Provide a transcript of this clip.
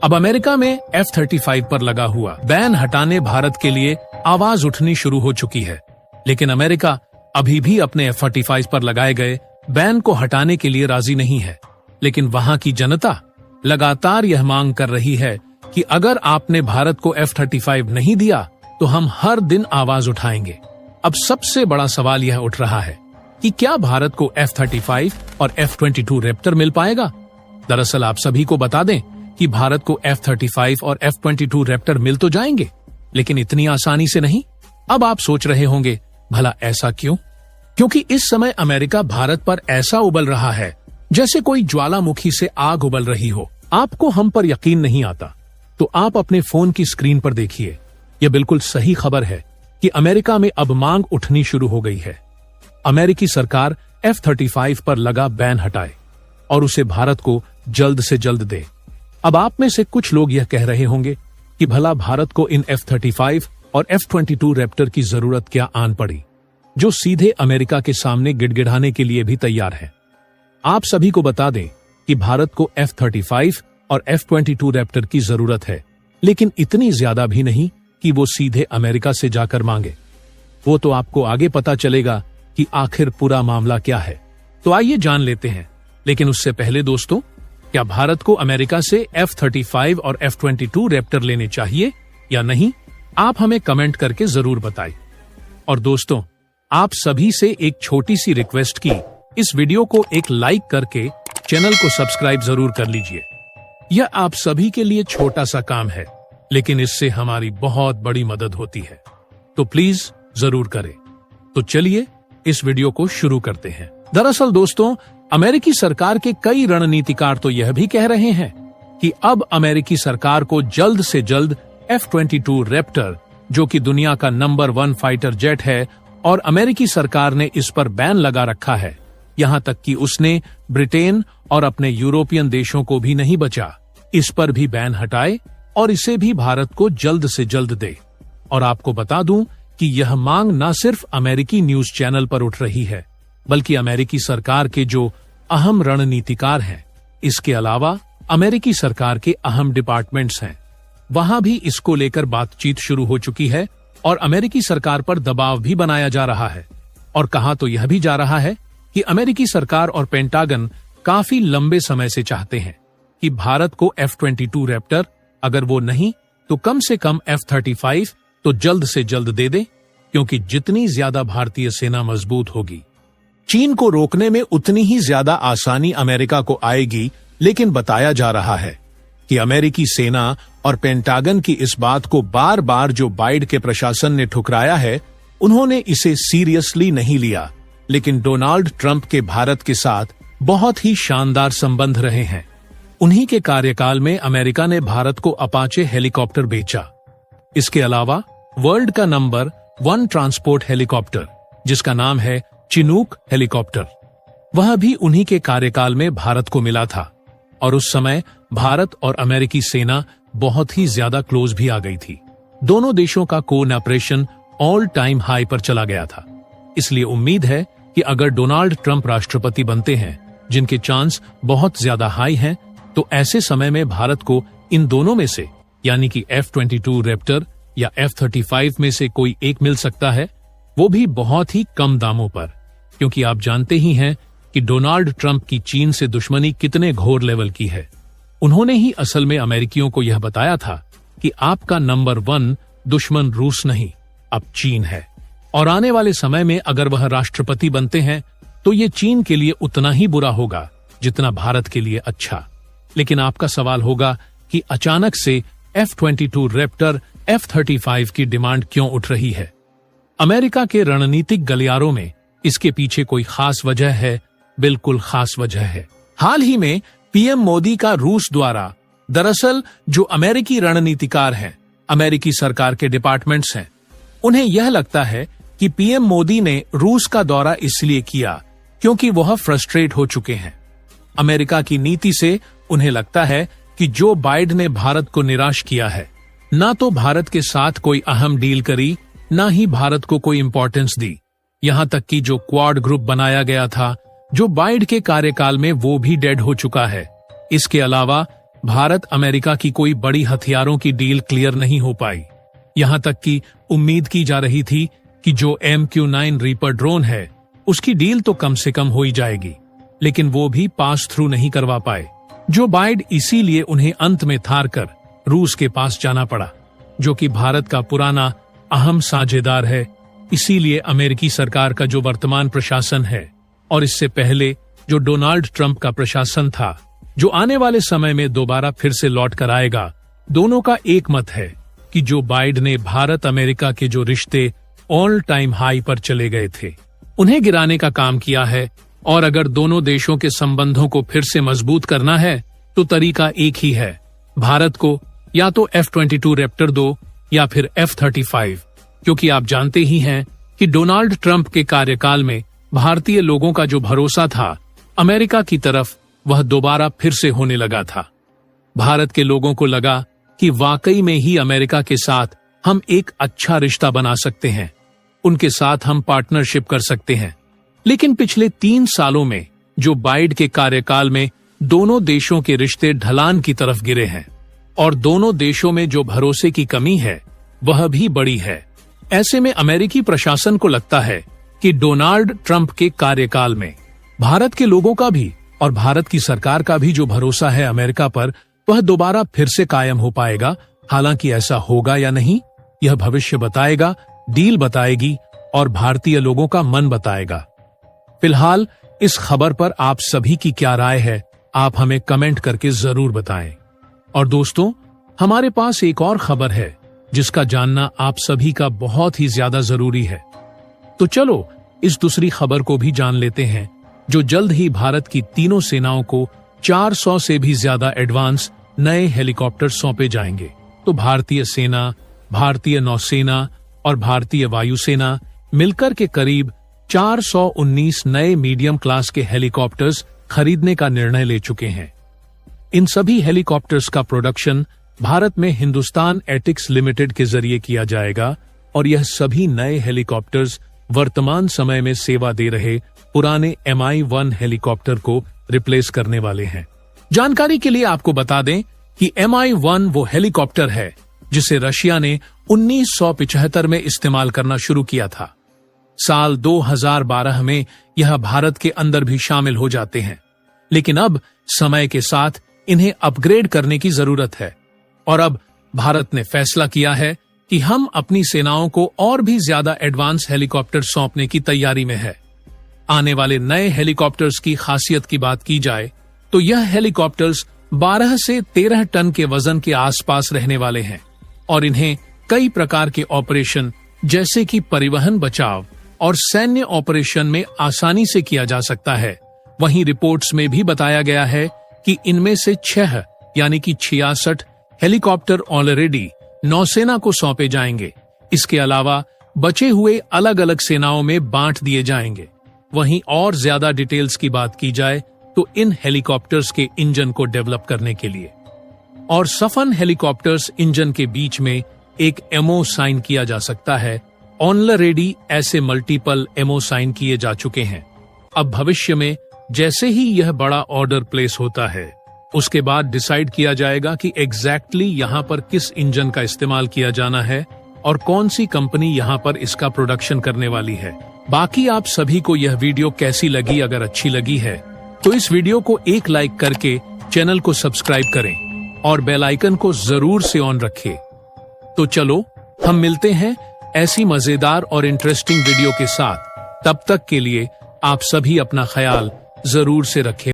अब अमेरिका में F-35 पर लगा हुआ बैन हटाने भारत के लिए आवाज उठनी शुरू हो चुकी है, लेकिन अमेरिका अभी भी अपने F-35 पर लगाए गए बैन को हटाने के लिए राजी नहीं है। लेकिन वहां की जनता लगातार यह मांग कर रही है कि अगर आपने भारत को F-35 नहीं दिया तो हम हर दिन आवाज उठाएंगे। अब सबसे बड़ा सवाल यह उठ रहा है कि क्या भारत को F-35 और F-22 रैप्टर मिल पाएगा? दरअसल आप सभी को बता दें कि भारत को F-35 और F-22 रैप्टर मिल तो जाएंगे, लेकिन इतनी आसानी से नहीं। अब आप सोच रहे होंगे, भला ऐसा क्यों? क्योंकि इस समय अमेरिका भारत पर ऐसा उबल रहा है जैसे कोई ज्वालामुखी से आग उबल रही हो। आपको हम पर यकीन नहीं आता तो आप अपने फोन की स्क्रीन पर देखिए। यह बिल्कुल सही खबर है कि अमेरिका में अब मांग उठनी शुरू हो गई है। अमेरिकी सरकार F-35 पर लगा बैन हटाए और उसे भारत को जल्द से जल्द दे। अब आप में से कुछ लोग यह कह रहे होंगे कि भला भारत को इन F-35 और F-22 रैप्टर की जरूरत क्या आन पड़ी, जो सीधे अमेरिका के सामने गिड़गिड़ाने के लिए भी तैयार है। आप सभी को बता दें कि भारत को F-35 और F-22 रैप्टर की जरूरत है, लेकिन इतनी ज्यादा भी नहीं कि वो सीधे अमेरिका से जाकर मांगे। वो तो आपको आगे पता चलेगा कि आखिर पूरा मामला क्या है। तो आइए जान लेते हैं। लेकिन उससे पहले दोस्तों, क्या भारत को अमेरिका से F-35 और F-22 रैप्टर लेने चाहिए या नहीं? आप हमें कमेंट करके जरूर बताएं। और दोस्तों, आप सभी से एक छोटी सी रिक्वेस्ट की, इस वीडियो को एक लाइक करके चैनल को सब्सक्राइब जरूर कर लीजिए। यह आप सभी के लिए छोटा सा काम है, लेकिन इससे हमारी बहुत बड़ी मदद होती है, तो प्लीज जरूर करें। तो चलिए इस वीडियो को शुरू करते हैं। दरअसल दोस्तों, अमेरिकी सरकार के कई रणनीतिकार तो यह भी कह रहे हैं कि अब अमेरिकी सरकार को जल्द से जल्द F-22 रैप्टर, जो कि दुनिया का नंबर 1 फाइटर जेट है, और अमेरिकी सरकार ने इस पर बैन लगा रखा है। यहां तक कि उसने ब्रिटेन और अपने यूरोपियन देशों को भी नहीं बचा, इस पर भी बैन हटाए और इसे भी भारत को जल्द से जल्द दे। और आपको बता दूं कि यह मांग न सिर्फ अमेरिकी न्यूज चैनल पर उठ रही है, बल्कि अमेरिकी सरकार के जो अहम रणनीतिकार हैं, इसके अलावा अमेरिकी सरकार के अहम डिपार्टमेंट्स हैं, वहां भी इसको लेकर बातचीत शुरू हो चुकी है और अमेरिकी सरकार पर दबाव भी बनाया जा रहा है। और कहा तो यह भी जा रहा है कि अमेरिकी सरकार और पेंटागन काफी लंबे समय से चाहते हैं कि भारत को F-22 रैप्टर, अगर वो नहीं तो कम से कम F-35 तो जल्द से जल्द दे दे, क्योंकि जितनी ज्यादा भारतीय सेना मजबूत होगी, चीन को रोकने में उतनी ही ज्यादा आसानी अमेरिका को आएगी। लेकिन बताया जा रहा है कि अमेरिकी सेना और पेंटागन की इस बात को बार बार जो बाइडेन के प्रशासन ने ठुकराया है, उन्होंने इसे सीरियसली नहीं लिया। लेकिन डोनाल्ड ट्रंप के भारत के साथ बहुत ही शानदार संबंध रहे हैं। उन्हीं के कार्यकाल में अमेरिका ने भारत को अपाचे हेलीकॉप्टर बेचा। इसके अलावा वर्ल्ड का नंबर 1 ट्रांसपोर्ट हेलीकॉप्टर, जिसका नाम है चिनूक हेलीकॉप्टर, वह भी उन्हीं के कार्यकाल में भारत को मिला था। और उस समय भारत और अमेरिकी सेना बहुत ही ज्यादा क्लोज भी आ गई थी। दोनों देशों का कोऑपरेशन ऑल टाइम हाई पर चला गया था। इसलिए उम्मीद है कि अगर डोनाल्ड ट्रंप राष्ट्रपति बनते हैं, जिनके चांस बहुत ज्यादा हाई हैं, तो ऐसे समय में भारत को इन दोनों में से, यानी कि F-22 रैप्टर या F-35 में से कोई एक मिल सकता है, वो भी बहुत ही कम दामों पर। क्योंकि आप जानते ही हैं कि डोनाल्ड ट्रंप की चीन से दुश्मनी कितने घोर लेवल की है। उन्होंने ही असल में अमेरिकियों को यह बताया था कि आपका नंबर 1 दुश्मन रूस नहीं, अब चीन है। और आने वाले समय में अगर वह राष्ट्रपति बनते हैं तो ये चीन के लिए उतना ही बुरा होगा जितना भारत के लिए अच्छा। लेकिन आपका सवाल होगा कि अचानक से F-22 रैप्टर, F-35 की डिमांड क्यों उठ रही है? अमेरिका के रणनीतिक गलियारों में इसके पीछे कोई खास वजह है? बिल्कुल खास वजह है। हाल ही में पीएम मोदी का रूस द्वारा, दरअसल जो अमेरिकी रणनीतिकार हैं, अमेरिकी सरकार के डिपार्टमेंट्स हैं, उन्हें यह लगता है कि पीएम मोदी ने रूस का दौरा इसलिए किया क्योंकि वह फ्रस्ट्रेट हो चुके हैं। अमेरिका की नीति से उन्हें लगता है कि जो बाइडेन ने भारत को निराश किया है, ना तो भारत के साथ कोई अहम डील करी, ना ही भारत को कोई इंपॉर्टेंस दी। यहां तक कि जो क्वाड ग्रुप बनाया गया था जो बाइडेन के कार्यकाल में, वो भी डेड हो चुका है। इसके अलावा भारत अमेरिका की कोई बड़ी हथियारों की डील क्लियर नहीं हो पाई। यहां तक कि उम्मीद की जा रही थी कि जो MQ-9 रीपर ड्रोन है उसकी डील तो कम से कम हो ही जाएगी, लेकिन वो भी पास थ्रू नहीं करवा पाए। जो बाइडेन इसीलिए उन्हें अंत में थार कर रूस के पास जाना पड़ा, जो कि भारत का पुराना अहम साझेदार है। इसीलिए अमेरिकी सरकार का जो वर्तमान प्रशासन है और इससे पहले जो डोनाल्ड ट्रंप का प्रशासन था, जो आने वाले समय में दोबारा फिर से लौट कर आएगा, दोनों का एक मत है कि जो बाइडेन ने भारत अमेरिका के जो रिश्ते ऑल टाइम हाई पर चले गए थे, उन्हें गिराने का काम किया है। और अगर दोनों देशों के संबंधों को फिर से मजबूत करना है तो तरीका एक ही है, भारत को या तो F-22 रैप्टर दो या फिर F-35, क्योंकि आप जानते ही हैं कि डोनाल्ड ट्रंप के कार्यकाल में भारतीय लोगों का जो भरोसा था अमेरिका की तरफ, वह दोबारा फिर से होने लगा था। भारत के लोगों को लगा कि वाकई में ही अमेरिका के साथ हम एक अच्छा रिश्ता बना सकते हैं, उनके साथ हम पार्टनरशिप कर सकते हैं। लेकिन पिछले 3 सालों में जो बाइडेन के कार्यकाल में दोनों देशों के रिश्ते ढलान की तरफ गिरे हैं और दोनों देशों में जो भरोसे की कमी है वह भी बड़ी है। ऐसे में अमेरिकी प्रशासन को लगता है कि डोनाल्ड ट्रंप के कार्यकाल में भारत के लोगों का भी और भारत की सरकार का भी जो भरोसा है अमेरिका पर, वह दोबारा फिर से कायम हो पाएगा। हालांकि ऐसा होगा या नहीं, यह भविष्य बताएगा, डील बताएगी और भारतीय लोगों का मन बताएगा। फिलहाल इस खबर पर आप सभी की क्या राय है, आप हमें कमेंट करके जरूर बताएं। और दोस्तों, हमारे पास एक और खबर है जिसका जानना आप सभी का बहुत ही ज्यादा जरूरी है। तो चलो इस दूसरी खबर को भी जान लेते हैं, जो जल्द ही भारत की तीनों सेनाओं को 400 से भी ज्यादा एडवांस नए हेलीकॉप्टर सौंपे जाएंगे। तो भारतीय सेना, भारतीय नौसेना और भारतीय वायुसेना मिलकर के करीब 419 नए मीडियम क्लास के हेलीकॉप्टर्स खरीदने का निर्णय ले चुके हैं। इन सभी हेलीकॉप्टर्स का प्रोडक्शन भारत में हिंदुस्तान एटिक्स लिमिटेड के जरिए किया जाएगा और यह सभी नए हेलीकॉप्टर्स वर्तमान समय में सेवा दे रहे पुराने Mi-1 हेलीकॉप्टर को रिप्लेस करने वाले हैं। जानकारी के लिए आपको बता दें कि Mi-1 वो हेलीकॉप्टर है जिसे रशिया ने 1975 में इस्तेमाल करना शुरू किया था। साल 2012 में यह भारत के अंदर भी शामिल हो जाते हैं, लेकिन अब समय के साथ इन्हें अपग्रेड करने की जरूरत है। और अब भारत ने फैसला किया है कि हम अपनी सेनाओं को और भी ज्यादा एडवांस हेलीकॉप्टर सौंपने की तैयारी में है। आने वाले नए हेलीकॉप्टर्स की खासियत की बात की जाए तो यह हेलीकॉप्टर्स 12 से 13 टन के वजन के आसपास रहने वाले हैं और इन्हें कई प्रकार के ऑपरेशन जैसे कि परिवहन, बचाव और सैन्य ऑपरेशन में आसानी से किया जा सकता है। वहीं रिपोर्ट्स में भी बताया गया है कि इनमें से 6 यानी कि 66 हेलीकॉप्टर ऑलरेडी नौसेना को सौंपे जाएंगे। इसके अलावा बचे हुए अलग अलग सेनाओं में बांट दिए जाएंगे। वहीं और ज्यादा डिटेल्स की बात की जाए तो इन हेलीकॉप्टर्स के इंजन को डेवलप करने के लिए और सफन हेलीकॉप्टर्स इंजन के बीच में एक MO साइन किया जा सकता है। ऑलरेडी ऐसे मल्टीपल MO साइन किए जा चुके हैं। अब भविष्य में जैसे ही यह बड़ा ऑर्डर प्लेस होता है, उसके बाद डिसाइड किया जाएगा कि एग्जैक्टली यहाँ पर किस इंजन का इस्तेमाल किया जाना है और कौन सी कंपनी यहाँ पर इसका प्रोडक्शन करने वाली है। बाकी आप सभी को यह वीडियो कैसी लगी? अगर अच्छी लगी है तो इस वीडियो को एक लाइक करके चैनल को सब्सक्राइब करें और बेल आइकन को जरूर से ऑन रखें। तो चलो हम मिलते हैं ऐसी मजेदार और इंटरेस्टिंग वीडियो के साथ। तब तक के लिए आप सभी अपना ख्याल जरूर से रखें।